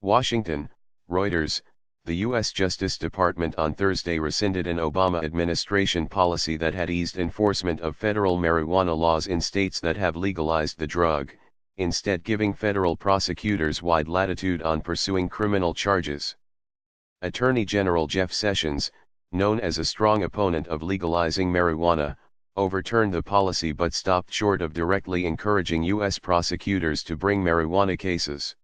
Washington, Reuters. The U.S. Justice Department on Thursday rescinded an Obama administration policy that had eased enforcement of federal marijuana laws in states that have legalized the drug, instead giving federal prosecutors wide latitude on pursuing criminal charges. Attorney General Jeff Sessions, known as a strong opponent of legalizing marijuana, overturned the policy but stopped short of directly encouraging U.S. prosecutors to bring marijuana cases.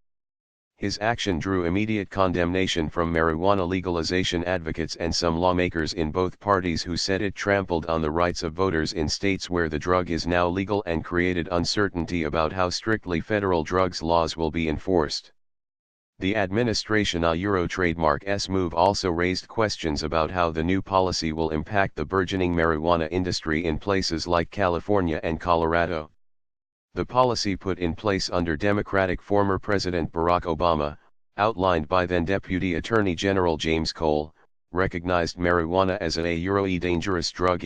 His action drew immediate condemnation from marijuana legalization advocates and some lawmakers in both parties who said it trampled on the rights of voters in states where the drug is now legal and created uncertainty about how strictly federal drugs laws will be enforced. The administration trademark's move also raised questions about how the new policy will impact the burgeoning marijuana industry in places like California and Colorado. The policy put in place under Democratic former President Barack Obama, outlined by then Deputy Attorney General James Cole, recognized marijuana as a dangerous drug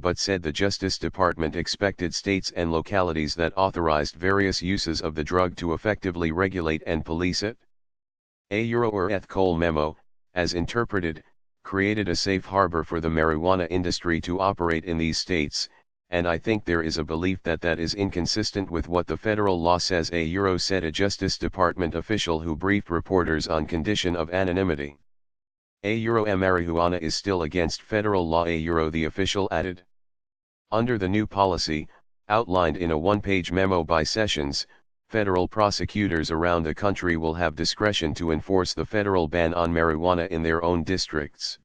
but said the Justice Department expected states and localities that authorized various uses of the drug to effectively regulate and police it. Cole memo, as interpreted, created a safe harbor for the marijuana industry to operate in these states, and I think there is a belief that that is inconsistent with what the federal law says, said a Justice Department official who briefed reporters on condition of anonymity. Marijuana is still against federal law, the official added. Under the new policy, outlined in a one-page memo by Sessions, federal prosecutors around the country will have discretion to enforce the federal ban on marijuana in their own districts.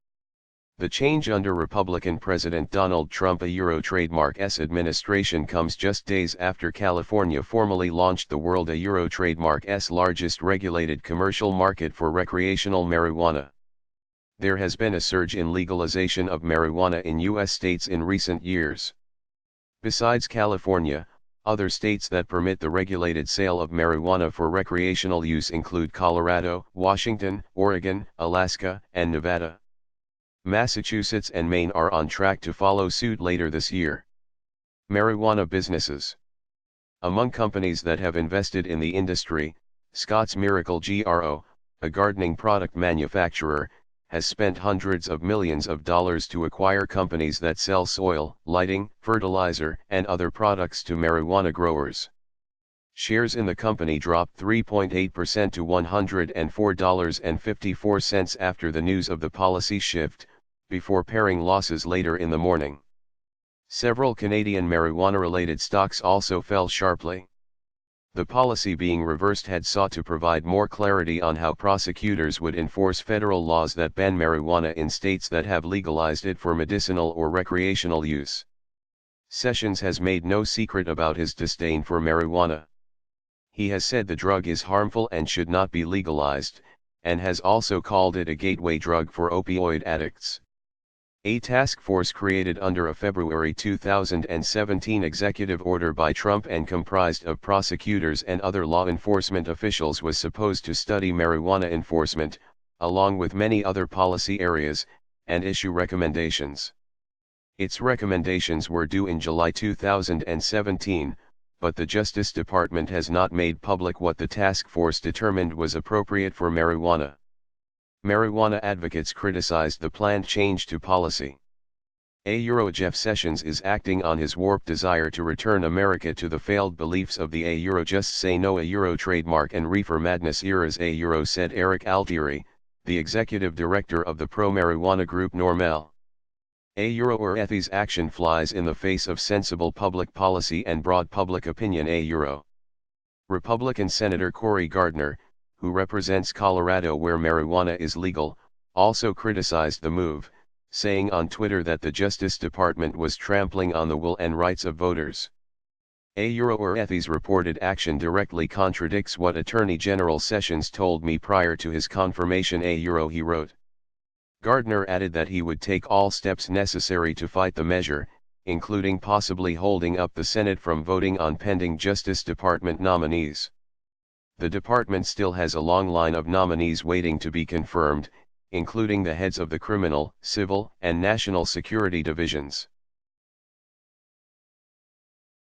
The change under Republican President Donald Trump's trademark's administration comes just days after California formally launched the world trademark's largest regulated commercial market for recreational marijuana. There has been a surge in legalization of marijuana in U.S. states in recent years. Besides California, other states that permit the regulated sale of marijuana for recreational use include Colorado, Washington, Oregon, Alaska, and Nevada. Massachusetts and Maine are on track to follow suit later this year. Marijuana businesses. Among companies that have invested in the industry, Scott's Miracle GRO, a gardening product manufacturer, has spent hundreds of millions of dollars to acquire companies that sell soil, lighting, fertilizer, and other products to marijuana growers. Shares in the company dropped 3.8% to $104.54 after the news of the policy shift, before paring losses later in the morning. Several Canadian marijuana-related stocks also fell sharply. The policy being reversed had sought to provide more clarity on how prosecutors would enforce federal laws that ban marijuana in states that have legalized it for medicinal or recreational use. Sessions has made no secret about his disdain for marijuana. He has said the drug is harmful and should not be legalized, and has also called it a gateway drug for opioid addicts. A task force created under a February 2017 executive order by Trump and comprised of prosecutors and other law enforcement officials was supposed to study marijuana enforcement, along with many other policy areas, and issue recommendations. Its recommendations were due in July 2017, but the Justice Department has not made public what the task force determined was appropriate for marijuana. Marijuana advocates criticized the planned change to policy. Jeff Sessions is acting on his warped desire to return America to the failed beliefs of the Just Say No trademark and reefer madness eras, said Eric Altieri, the executive director of the pro-marijuana group Normel. Ethy's action flies in the face of sensible public policy and broad public opinion. Republican Senator Cory Gardner, who represents Colorado where marijuana is legal, also criticized the move, saying on Twitter that the Justice Department was trampling on the will and rights of voters. Ethy's reported action directly contradicts what Attorney General Sessions told me prior to his confirmation, he wrote. Gardner added that he would take all steps necessary to fight the measure, including possibly holding up the Senate from voting on pending Justice Department nominees. The department still has a long line of nominees waiting to be confirmed, including the heads of the criminal, civil, and national security divisions.